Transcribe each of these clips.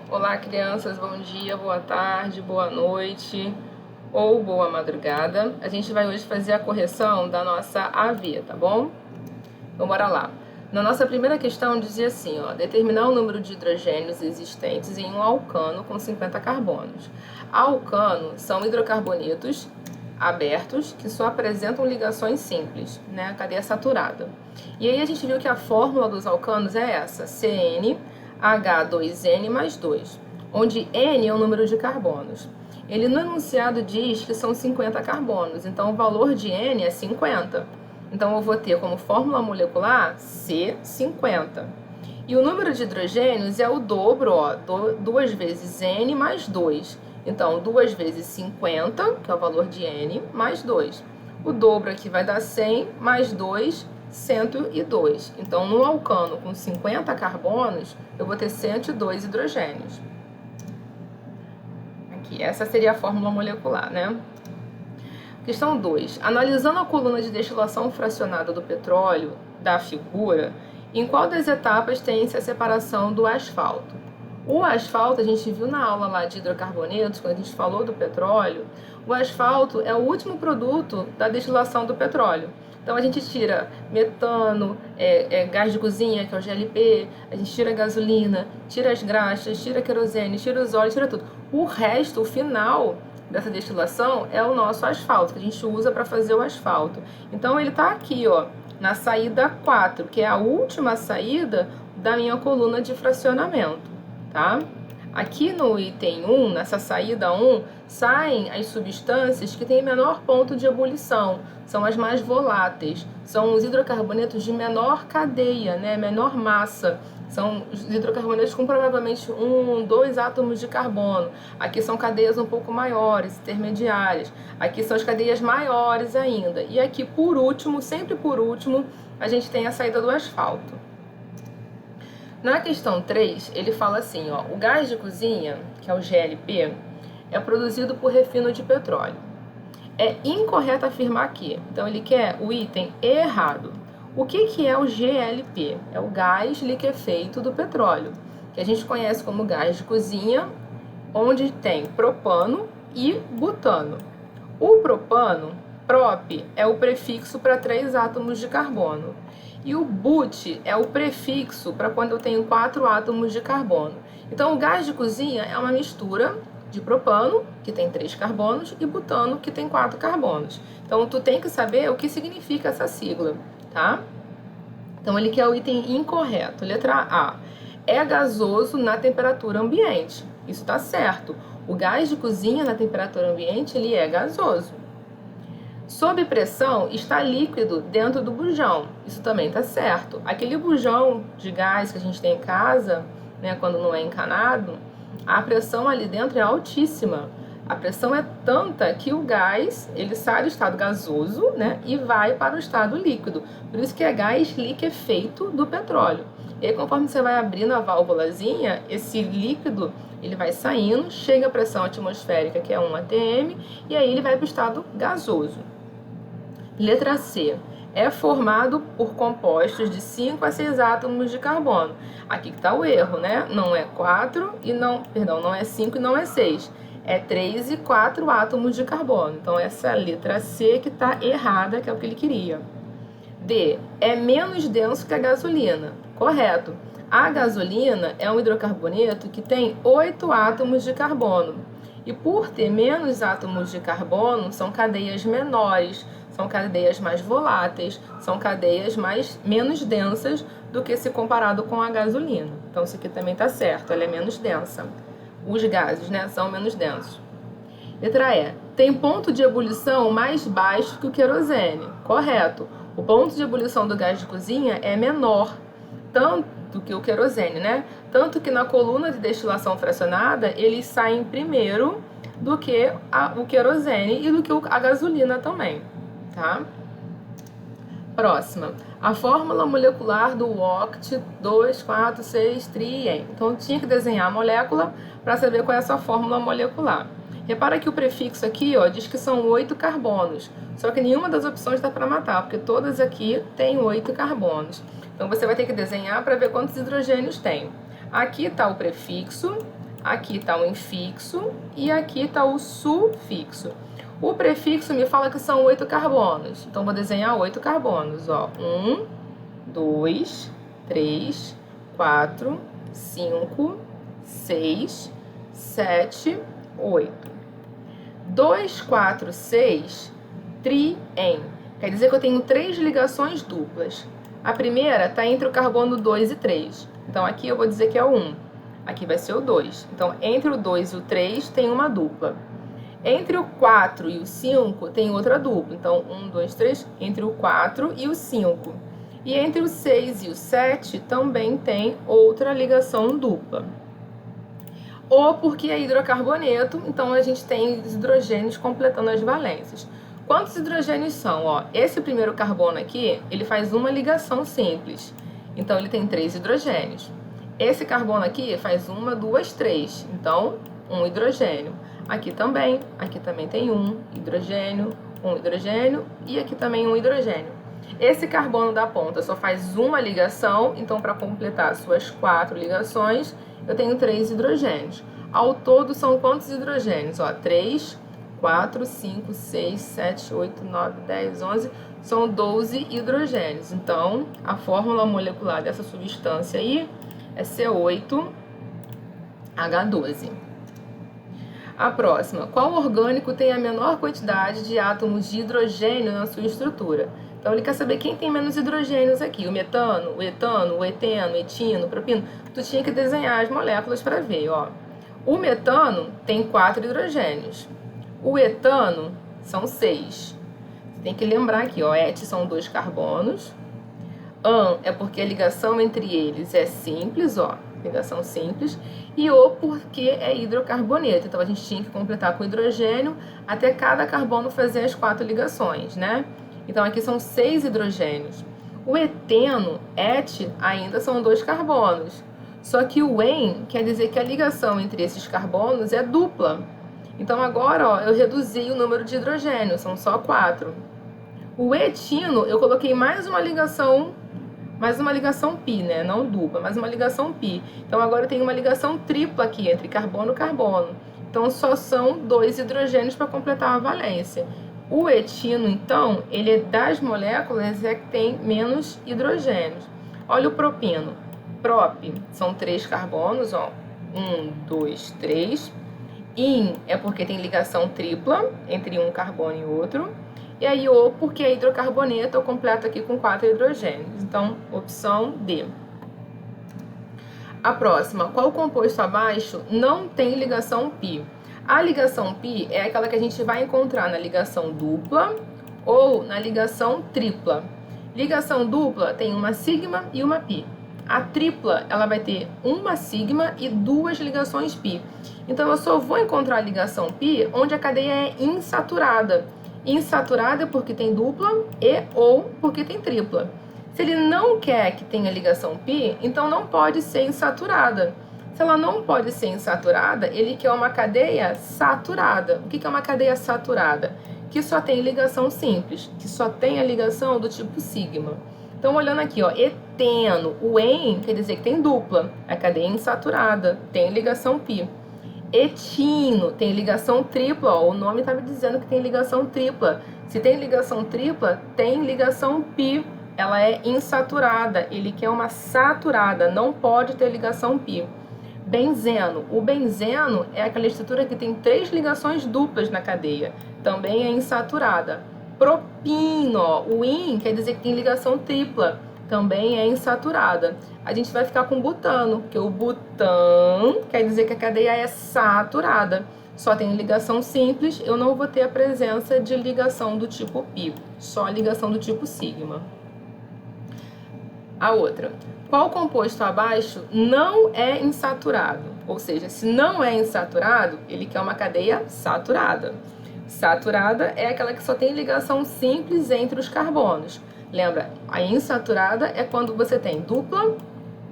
Olá, crianças, bom dia, boa tarde, boa noite ou boa madrugada. A gente vai hoje fazer a correção da nossa AV, tá bom? Então, bora lá. Na nossa primeira questão dizia assim, ó, determinar o número de hidrogênios existentes em um alcano com 50 carbonos. Alcano são hidrocarbonetos abertos que só apresentam ligações simples, né, a cadeia saturada. E aí a gente viu que a fórmula dos alcanos é essa, CnH2n mais 2, onde N é o número de carbonos. Ele no enunciado diz que são 50 carbonos, então o valor de N é 50. Então eu vou ter como fórmula molecular C50. E o número de hidrogênios é o dobro, ó, 2 vezes N mais 2. Então, 2 vezes 50, que é o valor de N, mais 2. O dobro aqui vai dar 100, mais 2, 102. Então, no alcano com 50 carbonos, eu vou ter 102 hidrogênios. Aqui, essa seria a fórmula molecular, né? Questão 2. Analisando a coluna de destilação fracionada do petróleo da figura, em qual das etapas tem-se a separação do asfalto? O asfalto, a gente viu na aula lá de hidrocarbonetos, quando a gente falou do petróleo, o asfalto é o último produto da destilação do petróleo. Então a gente tira metano, gás de cozinha, que é o GLP, a gente tira a gasolina, tira as graxas, tira a querosene, tira os óleos, tira tudo. O resto, o final dessa destilação é o nosso asfalto, que a gente usa para fazer o asfalto. Então ele está aqui, ó, na saída 4, que é a última saída da minha coluna de fracionamento. Tá? Aqui no item 1, nessa saída 1, saem as substâncias que têm menor ponto de ebulição, são as mais voláteis, são os hidrocarbonetos de menor cadeia, né, menor massa, são os hidrocarbonetos com provavelmente 1, 2 átomos de carbono. Aqui são cadeias um pouco maiores, intermediárias, aqui são as cadeias maiores ainda. E aqui, por último, sempre por último, a gente tem a saída do asfalto. Na questão 3, ele fala assim, ó, o gás de cozinha, que é o GLP, é produzido por refino de petróleo. É incorreto afirmar aqui. Então, ele quer o item errado. O que é o GLP? É o gás liquefeito do petróleo, que a gente conhece como gás de cozinha, onde tem propano e butano. O propano, prop, é o prefixo para 3 átomos de carbono. E o but é o prefixo para quando eu tenho 4 átomos de carbono. Então, o gás de cozinha é uma mistura de propano, que tem 3 carbonos, e butano, que tem 4 carbonos. Então, tu tem que saber o que significa essa sigla, tá? Então, ele quer o item incorreto. Letra A. É gasoso na temperatura ambiente. Isso está certo. O gás de cozinha na temperatura ambiente, ele é gasoso. Sob pressão, está líquido dentro do bujão. Isso também está certo. Aquele bujão de gás que a gente tem em casa, né, quando não é encanado, a pressão ali dentro é altíssima. A pressão é tanta que o gás, ele sai do estado gasoso, né, e vai para o estado líquido. Por isso que é gás liquefeito do petróleo. E aí, conforme você vai abrindo a válvulazinha, esse líquido ele vai saindo, chega à pressão atmosférica, que é 1 atm, e aí ele vai para o estado gasoso. Letra C. É formado por compostos de 5 a 6 átomos de carbono. Aqui que está o erro, né? Não é 4 e não... Perdão, não é 5 e não é 6. É 3 e 4 átomos de carbono. Então, essa letra C que está errada, que é o que ele queria. D. É menos denso que a gasolina. Correto. A gasolina é um hidrocarboneto que tem 8 átomos de carbono. E por ter menos átomos de carbono, são cadeias menores, são cadeias mais voláteis, são cadeias menos densas do que se comparado com a gasolina. Então, isso aqui também está certo, ela é menos densa. Os gases, né, são menos densos. Letra E. Tem ponto de ebulição mais baixo que o querosene. Correto. O ponto de ebulição do gás de cozinha é menor, tanto que o querosene, né? Tanto que na coluna de destilação fracionada, eles saem primeiro do que o querosene e do que a gasolina também, tá? Próxima. A fórmula molecular do oct 2,4,6-trien. Então, eu tinha que desenhar a molécula para saber qual é a sua fórmula molecular. Repara que o prefixo aqui, ó, diz que são 8 carbonos. Só que nenhuma das opções dá para matar, porque todas aqui têm 8 carbonos. Então, você vai ter que desenhar para ver quantos hidrogênios tem. Aqui está o prefixo, Aqui está o infixo e aqui está o sufixo. O prefixo me fala que são 8 carbonos. Então, vou desenhar 8 carbonos. Ó. 1, 2, 3, 4, 5, 6, 7, 8. 2, 4, 6, triem. Quer dizer que eu tenho 3 ligações duplas. A primeira está entre o carbono 2 e 3. Então, aqui eu vou dizer que é o 1. Aqui vai ser o 2. Então, entre o 2 e o 3 tem uma dupla. Entre o 4 e o 5 tem outra dupla. Então, 1, 2, 3, entre o 4 e o 5. E entre o 6 e o 7 também tem outra ligação dupla. Ou porque é hidrocarboneto, então a gente tem os hidrogênios completando as valências. Quantos hidrogênios são? Ó, esse primeiro carbono aqui, ele faz uma ligação simples. Então, ele tem 3 hidrogênios. Esse carbono aqui faz 1, 2, 3. Então, 1 hidrogênio. Aqui também tem 1 hidrogênio, 1 hidrogênio e aqui também 1 hidrogênio. Esse carbono da ponta só faz uma ligação, então para completar suas 4 ligações, eu tenho 3 hidrogênios. Ao todo são quantos hidrogênios? Ó, 3, 4, 5, 6, 7, 8, 9, 10, 11, são 12 hidrogênios. Então, a fórmula molecular dessa substância aí é C8H12. A próxima, qual orgânico tem a menor quantidade de átomos de hidrogênio na sua estrutura? Então, ele quer saber quem tem menos hidrogênios aqui. O metano, o etano, o eteno, o etino, o propino. Tu tinha que desenhar as moléculas para ver, ó. O metano tem 4 hidrogênios. O etano são 6. Você tem que lembrar aqui, ó. Et são 2 carbonos. An é porque a ligação entre eles é simples, ó. Ligação simples. E O porque é hidrocarboneto. Então, a gente tinha que completar com hidrogênio até cada carbono fazer as 4 ligações, né? Então, aqui são 6 hidrogênios. O eteno, et, ainda são 2 carbonos. Só que o en quer dizer que a ligação entre esses carbonos é dupla. Então, agora, ó, eu reduzi o número de hidrogênios, são só 4. O etino, eu coloquei mais uma ligação pi, né? Não dupla, mas uma ligação pi. Então, agora eu tenho uma ligação tripla aqui, entre carbono e carbono. Então, só são 2 hidrogênios para completar a valência. O etino, então, ele é das moléculas que tem menos hidrogênios. Olha o propino. Prop são 3 carbonos, ó. 1, 2, 3. In é porque tem ligação tripla entre um carbono e outro. E aí O porque é hidrocarboneto, eu completo aqui com 4 hidrogênios. Então, opção D. A próxima, qual composto abaixo não tem ligação pi? A ligação pi é aquela que a gente vai encontrar na ligação dupla ou na ligação tripla. Ligação dupla tem uma sigma e uma pi. A tripla, ela vai ter uma sigma e 2 ligações pi. Então, eu só vou encontrar a ligação pi onde a cadeia é insaturada. Insaturada porque tem dupla e ou porque tem tripla. Se ele não quer que tenha ligação pi, então não pode ser insaturada. Se ela não pode ser insaturada, ele quer uma cadeia saturada. O que é uma cadeia saturada? Que só tem ligação simples, que só tem a ligação do tipo sigma. Então, olhando aqui, ó, eteno, o en quer dizer que tem dupla, a cadeia insaturada, tem ligação pi. Etino tem ligação tripla, ó, o nome estava dizendo que tem ligação tripla. Se tem ligação tripla, tem ligação pi, ela é insaturada, ele quer uma saturada, não pode ter ligação pi. Benzeno. O benzeno é aquela estrutura que tem 3 ligações duplas na cadeia. Também é insaturada. Propino. O in quer dizer que tem ligação tripla. Também é insaturada. A gente vai ficar com butano, porque o butan quer dizer que a cadeia é saturada. Só tem ligação simples, eu não vou ter a presença de ligação do tipo pi. Só a ligação do tipo sigma. A outra. Qual composto abaixo não é insaturado? Ou seja, se não é insaturado, ele quer uma cadeia saturada. Saturada é aquela que só tem ligação simples entre os carbonos. Lembra, a insaturada é quando você tem dupla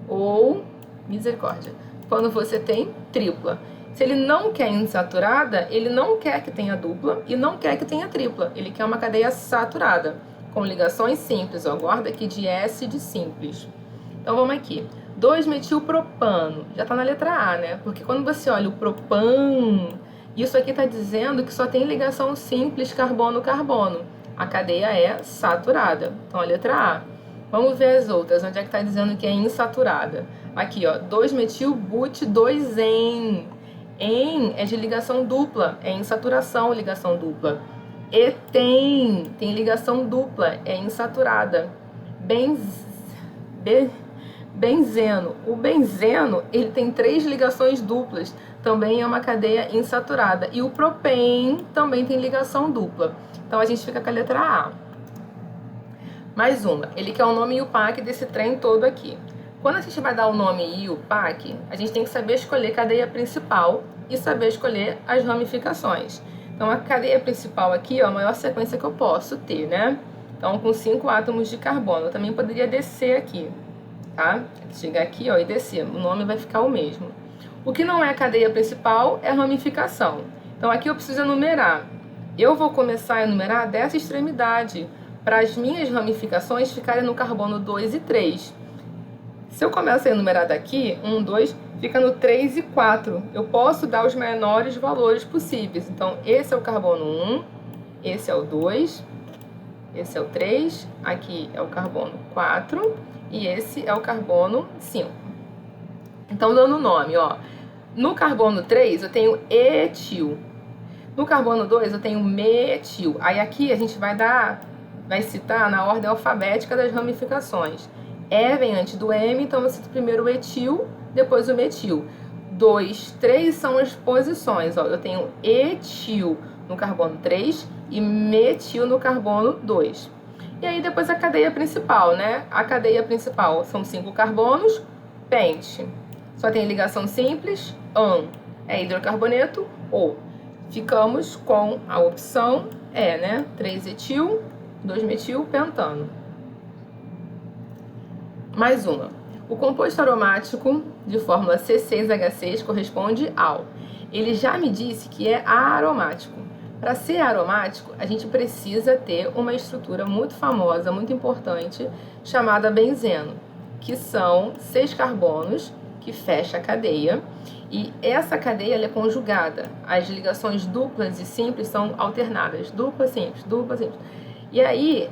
ou, misericórdia, quando você tem tripla. Se ele não quer insaturada, ele não quer que tenha dupla e não quer que tenha tripla. Ele quer uma cadeia saturada, com ligações simples. Ó, guarda aqui de S de simples. Então, vamos aqui. 2-metilpropano, já está na letra A, né? Porque quando você olha o propan, isso aqui está dizendo que só tem ligação simples carbono-carbono. A cadeia é saturada. Então, a letra A. Vamos ver as outras. Onde é que está dizendo que é insaturada? Aqui, ó, 2-metil-but-2-en. En é de ligação dupla, é insaturação, ligação dupla. Eten tem ligação dupla, é insaturada. Benzeno. O benzeno, ele tem 3 ligações duplas, também é uma cadeia insaturada. E o propen também tem ligação dupla. Então, a gente fica com a letra A. Mais uma. Ele quer o nome e o PAC desse trem todo aqui. Quando a gente vai dar o nome e o PAC, a gente tem que saber escolher cadeia principal e saber escolher as ramificações. Então, a cadeia principal aqui é a maior sequência que eu posso ter, né? Então, com 5 átomos de carbono. Eu também poderia descer aqui, tá? Chegar aqui, ó, e descer. O nome vai ficar o mesmo. O que não é a cadeia principal é a ramificação. Então, aqui eu preciso enumerar. Eu vou começar a enumerar dessa extremidade, para as minhas ramificações ficarem no carbono 2 e 3. Se eu começo a enumerar daqui, 1, 2, fica no 3 e 4. Eu posso dar os menores valores possíveis. Então, esse é o carbono 1, esse é o 2, esse é o 3, aqui é o carbono 4 e esse é o carbono 5. Então, dando nome, ó. No carbono 3, eu tenho etil. No carbono 2, eu tenho metil. Aí aqui a gente vai citar na ordem alfabética das ramificações. E vem antes do M, então eu cito primeiro o etil, depois o metil. 2, 3 são as posições, ó. Eu tenho etil no carbono 3 e metil no carbono 2. E aí depois a cadeia principal, né? A cadeia principal são 5 carbonos, pente. Só tem ligação simples, an. É hidrocarboneto, O. Ficamos com a opção E, né? 3-etil, 2-metilpentano. Mais uma. O composto aromático de fórmula C6H6 corresponde ao... Ele já me disse que é aromático. Para ser aromático, a gente precisa ter uma estrutura muito famosa, muito importante, chamada benzeno, que são 6 carbonos que fecha a cadeia. E essa cadeia ela é conjugada. As ligações duplas e simples são alternadas. Dupla, simples, dupla, simples. E aí,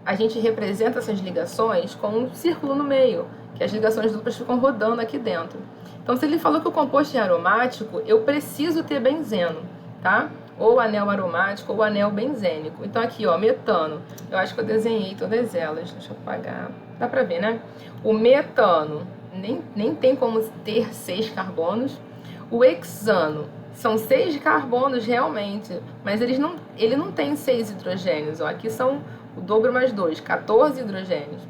a gente representa essas ligações com um círculo no meio, que as ligações duplas ficam rodando aqui dentro. Então, se ele falou que o composto é aromático, eu preciso ter benzeno, tá? Ou anel aromático ou anel benzênico. Então, aqui, ó, metano. Eu acho que eu desenhei todas elas. Deixa eu apagar. Dá pra ver, né? O metano nem tem como ter 6 carbonos. O hexano são 6 carbonos realmente, mas ele não tem 6 hidrogênios. Ó. Aqui são o dobro mais 2, 14 hidrogênios.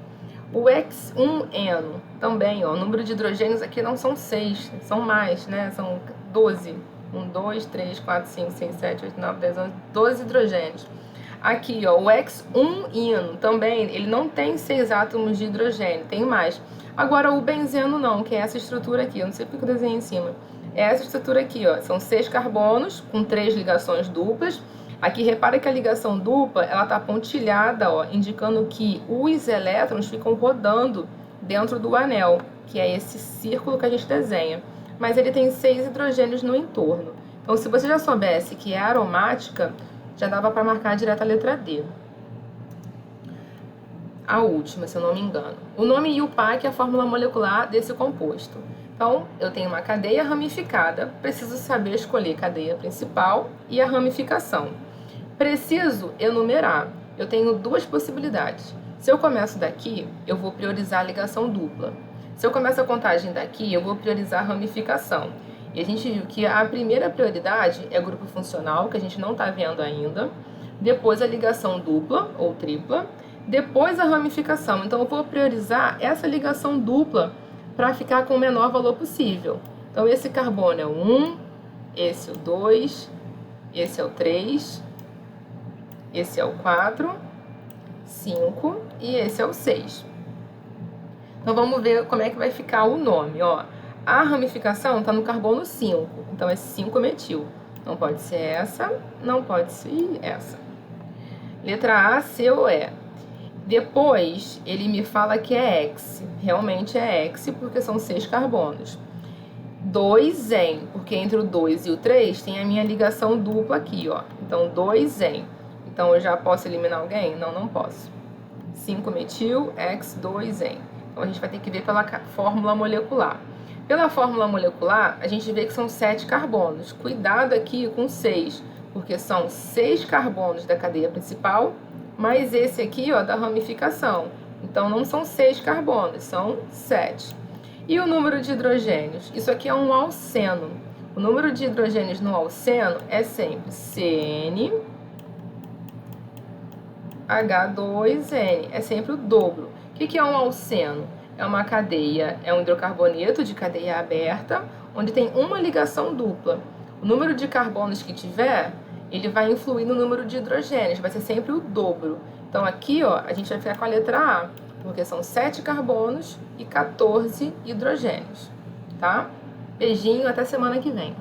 O X1N também, ó, o número de hidrogênios aqui não são 6, são mais, né? São 12. 1, 2, 3, 4, 5, 6, 7, 8, 9, 10, 11, 12 hidrogênios. Aqui, ó, o X1N também, ele não tem 6 átomos de hidrogênio, tem mais. Agora, o benzeno não, que é essa estrutura aqui, eu não sei porque eu desenhei em cima. É essa estrutura aqui, ó, são 6 carbonos com 3 ligações duplas. Aqui, repara que a ligação dupla, ela tá pontilhada, ó, indicando que os elétrons ficam rodando dentro do anel, que é esse círculo que a gente desenha. Mas ele tem 6 hidrogênios no entorno. Então, se você já soubesse que é aromática, já dava para marcar direto a letra D. A última, se eu não me engano. O nome IUPAC é a fórmula molecular desse composto. Então, eu tenho uma cadeia ramificada, preciso saber escolher cadeia principal e a ramificação. Preciso enumerar. Eu tenho 2 possibilidades. Se eu começo daqui, eu vou priorizar a ligação dupla. Se eu começo a contagem daqui, eu vou priorizar a ramificação. E a gente viu que a primeira prioridade é grupo funcional, que a gente não está vendo ainda. Depois a ligação dupla ou tripla. Depois a ramificação. Então, eu vou priorizar essa ligação dupla para ficar com o menor valor possível. Então, esse carbono é o 1, esse é o 2, esse é o 3, esse é o 4, 5 e esse é o 6. Então, vamos ver como é que vai ficar o nome, ó. A ramificação está no carbono 5, então é 5-metil. Não pode ser essa, não pode ser essa. Letra A, C ou E. Depois, ele me fala que é hex. Realmente é hex, porque são 6 carbonos. 2-en, porque entre o 2 e o 3 tem a minha ligação dupla aqui, ó. Então, 2-en. Então, eu já posso eliminar alguém? Não, não posso. 5-metil, hex, 2-en. Então, a gente vai ter que ver pela fórmula molecular. Pela fórmula molecular, a gente vê que são 7 carbonos. Cuidado aqui com 6, porque são 6 carbonos da cadeia principal, mais esse aqui, ó, da ramificação. Então, não são 6 carbonos, são 7. E o número de hidrogênios? Isso aqui é um alceno. O número de hidrogênios no alceno é sempre CN H2N. É sempre o dobro. O que é um alceno? É uma cadeia, é um hidrocarboneto de cadeia aberta, onde tem uma ligação dupla. O número de carbonos que tiver, ele vai influir no número de hidrogênios, vai ser sempre o dobro. Então aqui, ó, a gente vai ficar com a letra A, porque são 7 carbonos e 14 hidrogênios, tá? Beijinho, até semana que vem.